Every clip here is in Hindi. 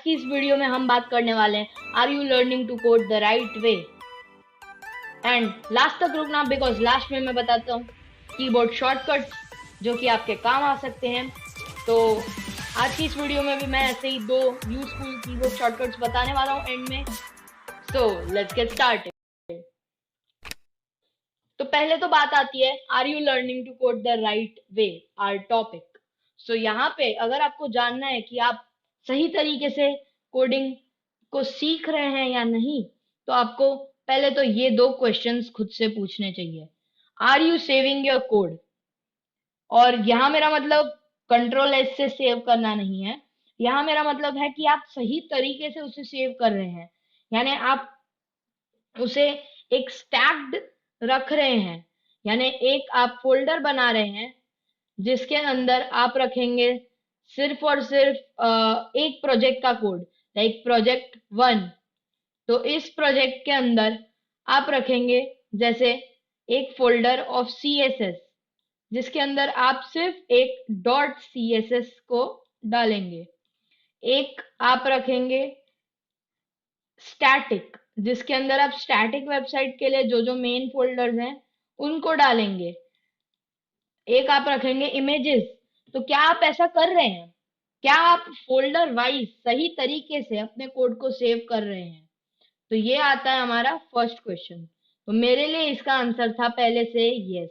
की इस वीडियो में हम बात करने वाले हैं are you learning to code the right way. And last तक रुकना, बिकॉज लास्ट में मैं बताता हूँ कीबोर्ड शॉर्टकट्स जो कि आपके काम आ सकते हैं। तो आज की इस वीडियो में भी मैं ऐसे ही 2 यूजफुल कीबोर्ड शॉर्टकट्स बताने वाला हूँ एंड में। So let's get started. तो पहले तो बात आती है are you learning to code the right way, our topic. So यहाँ पे अगर आपको जानना है कि आप सही तरीके से कोडिंग को सीख रहे हैं या नहीं, तो आपको पहले तो ये 2 क्वेश्चंस खुद से पूछने चाहिए। Are you saving your code? और यहाँ मेरा मतलब कंट्रोल एस से सेव करना नहीं है, यहाँ मेरा मतलब है कि आप सही तरीके से उसे सेव कर रहे हैं, यानी आप उसे एक स्टैक्ड रख रहे हैं, यानी एक आप फोल्डर बना रहे हैं जिसके अंदर आप रखेंगे सिर्फ और सिर्फ एक प्रोजेक्ट का कोड, लाइक प्रोजेक्ट 1। तो इस प्रोजेक्ट के अंदर आप रखेंगे जैसे एक फोल्डर ऑफ CSS जिसके अंदर आप सिर्फ एक डॉट CSS को डालेंगे। एक आप रखेंगे स्टैटिक जिसके अंदर आप स्टैटिक वेबसाइट के लिए जो जो मेन फोल्डर्स हैं उनको डालेंगे। एक आप रखेंगे इमेजेस। तो क्या आप ऐसा कर रहे हैं? क्या आप फोल्डर वाइज सही तरीके से अपने कोड को सेव कर रहे हैं? तो ये आता है हमारा फर्स्ट क्वेश्चन। तो मेरे लिए इसका आंसर था पहले से यस,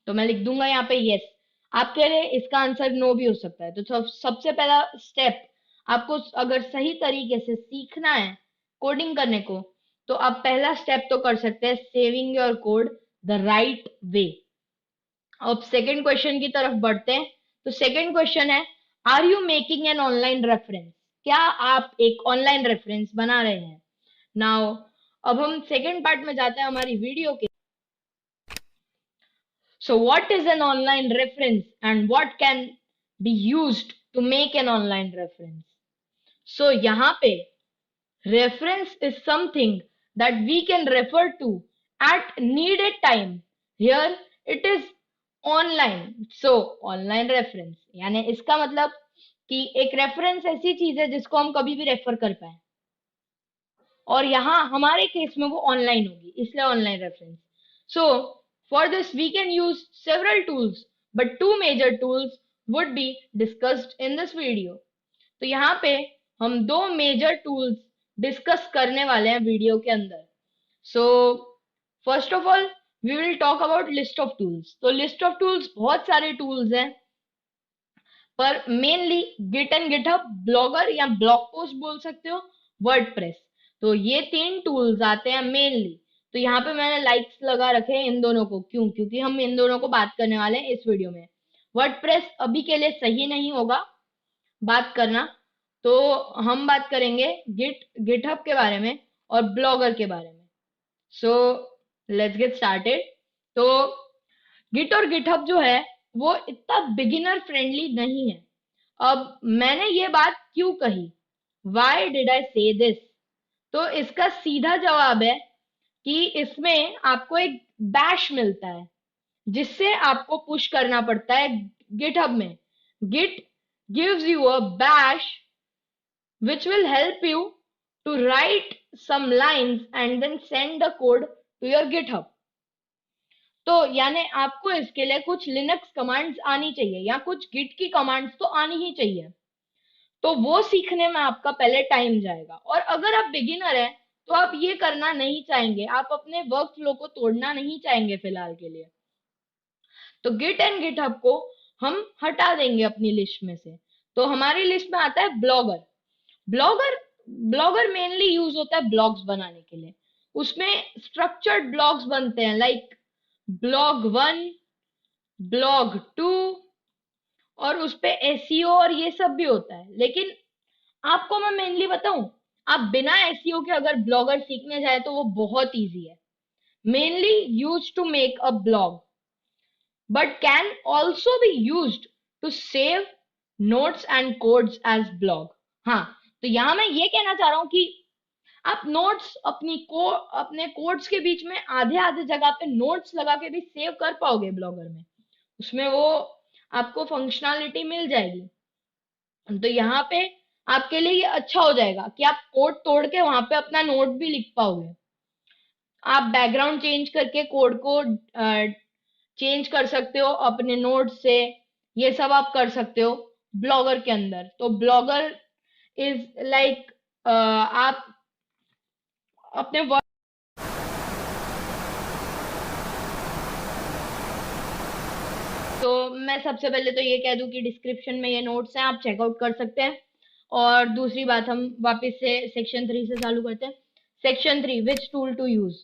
तो मैं लिख दूंगा यहाँ पे यस। आपके लिए इसका आंसर नो भी हो सकता है। तो सबसे पहला स्टेप, आपको अगर सही तरीके से सीखना है कोडिंग करने को, तो आप पहला स्टेप तो कर सकते हैं saving your code the right way. अब सेकंड क्वेश्चन की तरफ बढ़ते हैं। तो सेकंड क्वेश्चन है are you making an online reference? क्या आप एक ऑनलाइन रेफरेंस बना रहे हैं? नाउ अब हम सेकंड पार्ट में जाते हैं हमारी वीडियो के। So what is an online reference and what can be used to make an online reference? So यहाँ पे reference is something that we can refer to at needed time. Here it is online. So online reference यानी इसका मतलब कि एक रेफरेंस ऐसी चीज है जिसको हम कभी भी रेफर कर पाए, और यहाँ हमारे केस में वो ऑनलाइन होगी, इसलिए online reference. So for this we can use several tools, but 2 major tools would be discussed in this video. तो यहाँ पे हम 2 मेजर टूल्स डिस्कस करने वाले हैं वीडियो के अंदर। So first of all we will talk about list of tools. तो लिस्ट ऑफ टूल्स बहुत सारे टूल्स हैं, पर mainly git and GitHub, blogger या ब्लॉग पोस्ट बोल सकते हो, वर्डप्रेस। तो ये 3 टूल्स आते हैं मेनली। तो यहाँ पे मैंने लाइक्स लगा रखे हैं इन दोनों को, क्यों? क्योंकि हम इन दोनों को बात करने वाले हैं इस वीडियो में। वर्डप्रेस अभी के लिए सही नहीं होगा बात करना, तो हम बात करेंगे गिटहब के बारे में और ब्लॉगर के बारे में। So let's get started. तो गिट और गिटहब जो है वो इतना बिगिनर फ्रेंडली नहीं है। अब मैंने ये बात क्यों कही, वाई डिड आई से दिस? तो इसका सीधा जवाब है कि इसमें आपको एक बैश मिलता है जिससे आपको पुश करना पड़ता है गिटहब में। Git gives you a bash which will help you to write some lines and then send the code to your GitHub. तो यानी आपको इसके लिए कुछ लिनक्स कमांड्स आनी चाहिए या कुछ गिट की कमांड्स तो आनी ही चाहिए। तो वो सीखने में आपका पहले टाइम जाएगा, और अगर आप बिगिनर हैं तो आप ये करना नहीं चाहेंगे, आप अपने वर्क फ्लो को तोड़ना नहीं चाहेंगे फिलहाल के लिए। तो गिट एंड गिटहब को हम हटा देंगे अपनी लिस्ट में से। तो हमारी लिस्ट में आता है blogger. Blogger blogger mainly use होता है ब्लॉग्स बनाने के लिए। उसमें स्ट्रक्चर्ड ब्लॉग्स बनते हैं, लाइक ब्लॉग 1, ब्लॉग 2, और उसपे एसईओ और ये सब भी होता है। लेकिन आपको मैं मेनली बताऊं, आप बिना एसईओ के अगर ब्लॉगर सीखने जाए तो वो बहुत इजी है। Mainly use to make a blog but can also be used to save notes and codes as blog। हाँ, तो यहाँ मैं ये कहना चाह रहा हूँ कि आप नोट्स अपने कोड्स के बीच में आधे आधे जगह पे नोट्स लगा के भी सेव कर पाओगे ब्लॉगर में, उसमें वो आपको फंक्शनैलिटी मिल जाएगी। तो यहाँ पे आपके लिए ये अच्छा हो जाएगा कि आप कोड तोड़ के वहां पे अपना नोट भी लिख पाओगे। आप बैकग्राउंड चेंज करके कोड को चेंज कर सकते हो अपने नोट से। ये सब आप कर सकते हो ब्लॉगर के अंदर। तो ब्लॉगर इज लाइक आप अपने वर्क। तो मैं सबसे पहले तो ये कह दूं कि डिस्क्रिप्शन में ये नोट्स हैं, आप चेकआउट कर सकते हैं। और दूसरी बात, हम वापस से सेक्शन 3 से चालू करते हैं। Section 3, which tool to use.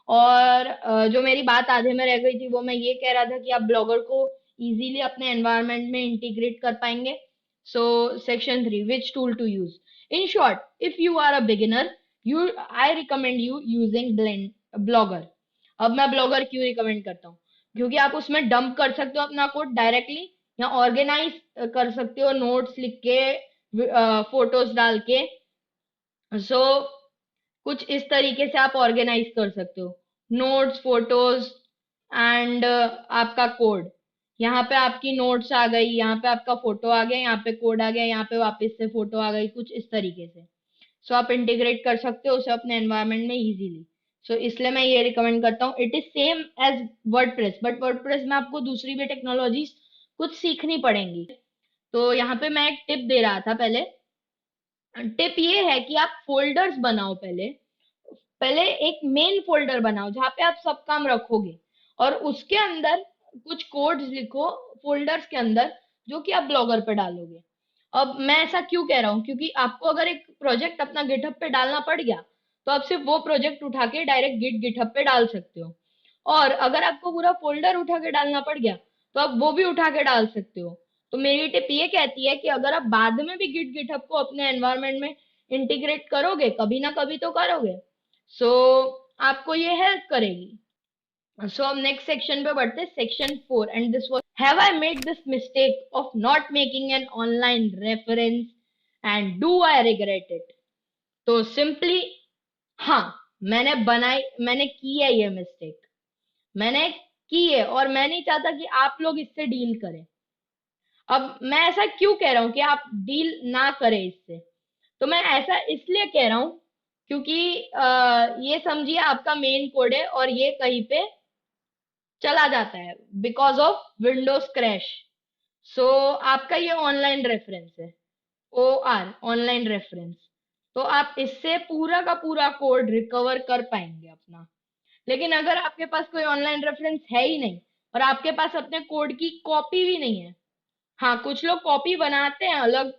और जो मेरी बात आधे में रह गई थी वो मैं ये कह रहा था कि आप ब्लॉगर को इजीली अपने एनवायरनमेंट में इंटीग्रेट कर पाएंगे। So section 3, which tool to use. In short, if you are a beginner, you I recommend you using blogger. अब मैं ब्लॉगर क्यों रिकमेंड करता हूँ? क्योंकि आप उसमें डंप कर सकते हो अपना कोड डायरेक्टली, या ऑर्गेनाइज कर सकते हो नोट्स लिख के, फोटोज डाल के। सो कुछ इस तरीके से आप ऑर्गेनाइज कर सकते हो नोट्स, फोटोज एंड आपका कोड। यहाँ पे आपकी नोट्स आ गई, यहाँ पे आपका फोटो आ गया, यहाँ पे कोड आ गया, यहाँ पे वापस से फोटो आ गई, कुछ इस तरीके से। सो आप इंटीग्रेट कर सकते हो उसे अपने एनवायरनमेंट में इजीली। सो इसलिए मैं ये रिकमेंड करता हूँ। It is same as WordPress, but WordPress में आपको दूसरी भी टेक्नोलॉजीज कुछ सीखनी पड़ेंगी। तो यहाँ पे मैं एक टिप दे रहा था पहले। टिप ये है कि आप फोल्डर्स बनाओ पहले। पहले एक मेन फोल्डर बनाओ जहाँ पे आप सब काम रखोगे, और उसके अंदर कुछ कोड्स लिखो फोल्डर्स के अंदर, जो कि आप ब्लॉगर पे डालोगे। अब मैं ऐसा क्यों कह रहा हूँ? क्योंकि आपको अगर एक प्रोजेक्ट अपना गिटहब पे डालना पड़ गया, तो आप सिर्फ वो प्रोजेक्ट उठा के डायरेक्ट गिटहब पे डाल सकते हो। और अगर आपको पूरा फोल्डर उठा के डालना पड़ गया, तो आप वो भी उठा के डाल सकते हो। तो मेरी टिप ये कहती है कि अगर आप बाद में भी गिटहब को अपने एनवायरनमेंट में इंटीग्रेट करोगे, कभी ना कभी तो करोगे, सो आपको ये हेल्प करेगी। सो अब नेक्स्ट सेक्शन पे बढ़ते हैं, section 4। And this was, have I made this mistake of not making an online reference and do I regret it. तो सिंपली, हाँ, मैंने की है ये मिस्टेक। मैंने की है और मैं नहीं चाहता कि आप लोग इससे डील करें। अब मैं ऐसा क्यों कह रहा हूँ कि आप डील ना करें इससे? तो मैं ऐसा इसलिए कह रहा हूँ क्योंकि ये समझिए आपका मेन कोड है और ये कहीं पे चला जाता है बिकॉज ऑफ विंडोज क्रैश। सो आपका ये ऑनलाइन रेफरेंस है, ओ आर, ऑनलाइन रेफरेंस। तो आप इससे पूरा का पूरा कोड रिकवर कर पाएंगे अपना। लेकिन अगर आपके पास कोई ऑनलाइन रेफरेंस है ही नहीं, और आपके पास अपने कोड की कॉपी भी नहीं है, हाँ कुछ लोग कॉपी बनाते हैं अलग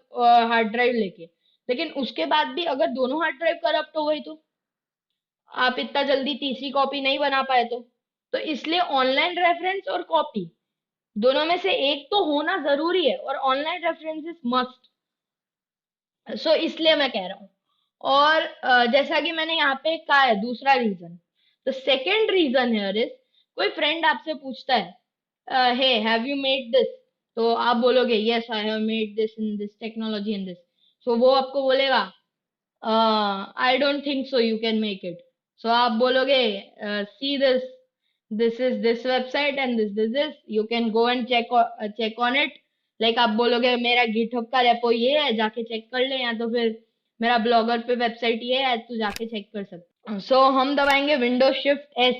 हार्ड ड्राइव लेके, लेकिन उसके बाद भी अगर दोनों हार्ड ड्राइव करप्ट हो गई, तो आप इतना जल्दी तीसरी कॉपी नहीं बना पाए तो इसलिए ऑनलाइन रेफरेंस और कॉपी दोनों में से एक तो होना जरूरी है, और ऑनलाइन रेफरेंस इज मस्ट। सो इसलिए मैं कह रहा हूँ। और जैसा कि मैंने यहाँ पे कहा है दूसरा reason, the second reason here is, कोई फ्रेंड आपसे पूछता है, hey have you made this, तो आप बोलोगे yes I have made this in this technology in this. So वो आपको बोलेगा I don't think so you can make it. So आप बोलोगे see this is this website and this you can go and check on it. Like आप बोलोगे मेरा गिटहब का रेपो ये है, जाके चेक कर ले, या तो फिर मेरा ब्लॉगर पे वेबसाइट ये है, तू जाके चेक कर सकते। सो हम दबाएंगे विंडो शिफ्ट एस,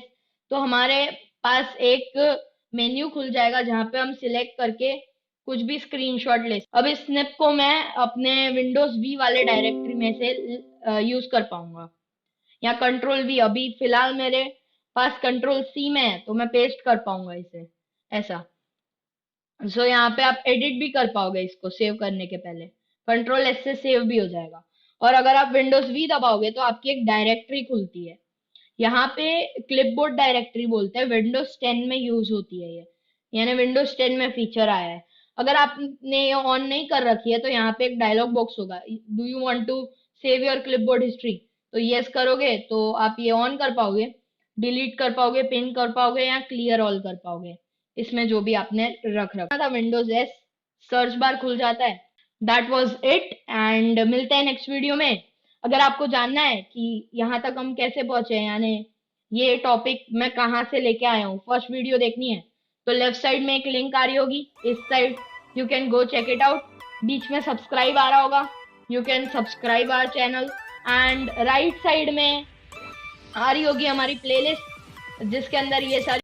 तो हमारे पास एक मेन्यू खुल जाएगा जहां पे हम सिलेक्ट करके कुछ भी स्क्रीनशॉट ले। अब इस स्निप को मैं अपने विंडोज वी वाले डायरेक्टरी में से यूज कर पाऊंगा, या कंट्रोल वी, अभी फिलहाल मेरे पास कंट्रोल सी में है तो मैं पेस्ट कर पाऊंगा इसे, ऐसा। सो यहाँ पे आप एडिट भी कर पाओगे इसको सेव करने के पहले, कंट्रोल एस से सेव भी हो जाएगा। और अगर आप विंडोज वी दबाओगे तो आपकी एक डायरेक्टरी खुलती है, यहाँ पे क्लिपबोर्ड डायरेक्टरी बोलते हैं, विंडोज 10 में यूज होती है ये, यानी विंडोज 10 में फीचर आया है। अगर आपने ये ऑन नहीं कर रखी है तो यहाँ पे एक डायलॉग बॉक्स होगा, do you want to save your clipboard history, तो यस करोगे तो आप ये ऑन कर पाओगे, डिलीट कर पाओगे, पिन कर पाओगे, या क्लियर ऑल कर पाओगे इसमें जो भी आपने रख रखा था। विंडोज एस, सर्च बार खुल जाता है। दैट वाज इट, एंड मिलते हैं नेक्स्ट वीडियो में। अगर आपको जानना है कि यहाँ तक हम कैसे पहुंचे, यानी ये टॉपिक मैं कहाँ से लेके आया हूँ, फर्स्ट वीडियो देखनी है, तो लेफ्ट साइड में एक लिंक आ रही होगी, इस side, you can go check it out. बीच में सब्सक्राइब आ रहा होगा, you can subscribe our channel. And right side में आ रही होगी हमारी प्लेलिस्ट जिसके अंदर ये सारी